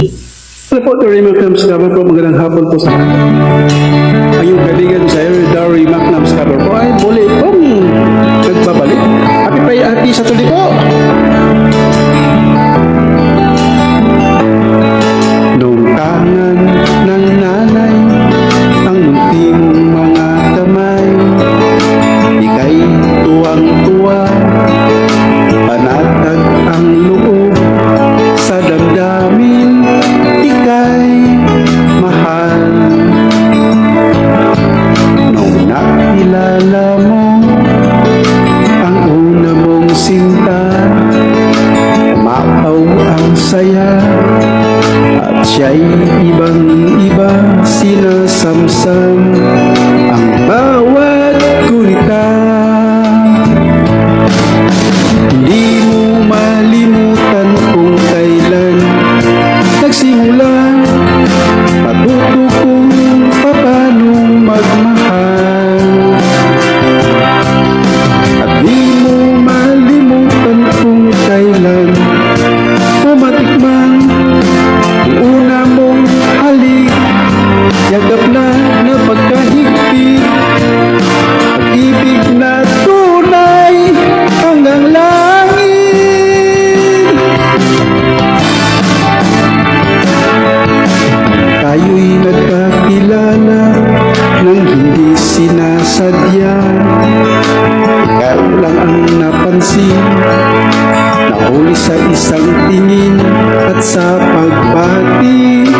Hello po, Dory McNam's cover po. Magandang hapon po sa ang iyong kaibigan sa Dory McNam's cover po ay muli pong nagbabalik. Happy Saturday po! Nung tangan ng nanay ang munting mga kamay, ika'y tuwang-tuwa, panatag ang loob sa damdamin, ika'y mahal. Nung nakilala mo ang una mong sinta, umapaw ang saya at siya'y ibang-iba, sinasamsam ang bawat gunita. Hindi mo malimutan kung kailan nagsimula matuto kung paano magmahal. At di mo malimutan kung kailan matikman ang una mong halik, yagap na pagkahigpit, pag-ibig na tunay hanggang langit. Tayo'y nagkakilala nang hindi sinasadya, ikaw lang ang napansin, nahuli sa isang tingin at sa pagbati.